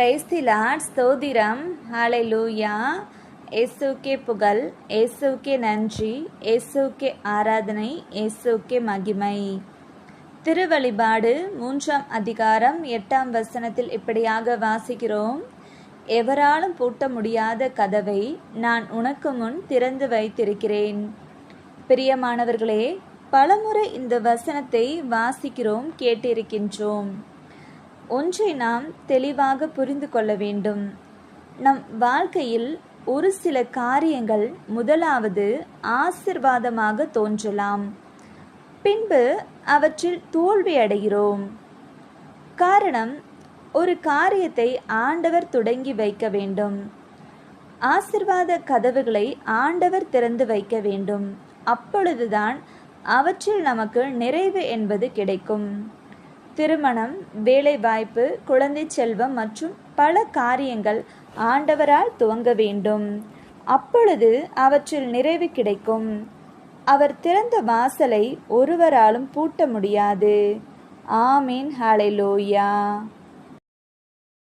Praise the Lord. ஸ்தோத்திரம். ஹalleluya. இயேசுவுக்கே புகழ், இயேசுவுக்கே நன்றி, இயேசுவுக்கே ஆராதனை, இயேசுவுக்கே மகிமை. திருவழிபாடு 3ஆம் அதிகாரம் 8ஆம் வசனத்தில் இப்படியாக வாசிக்கிறோம். எவராலும் பூட்ட முடியாத கதவை நான் உனக்கு முன் திறந்து வைத்திருக்கிறேன். பிரியமானவர்களே, பலமுறை இந்த வசனத்தை வாசிக்கிறோம், கேட்டிருக்கின்றோம். ஒன்றை நாம் தெளிவாக புரிந்து கொள்ள வேண்டும். நம் வாழ்க்கையில் ஒரு சில காரியங்கள் முதலாவது ஆசீர்வாதமாக தோன்றலாம், பின்பு அவற்றில் தோல்வி அடைகிறோம். காரணம், ஒரு காரியத்தை ஆண்டவர் தொடங்கி வைக்க வேண்டும். ஆசீர்வாத கதவுகளை ஆண்டவர் திறந்து வைக்க வேண்டும். அப்பொழுதுதான் அவற்றில் நமக்கு நிறைவு என்பது கிடைக்கும். திருமணம், வேலை வாய்ப்பு, குழந்தை செல்வம் மற்றும் பல காரியங்கள் ஆண்டவரால் துவங்க வேண்டும். அப்பொழுது அவற்றில் நிறைவு கிடைக்கும். அவர் திறந்த வாசலை ஒருவராலும் பூட்ட முடியாது. ஆமீன். ஹalleluya.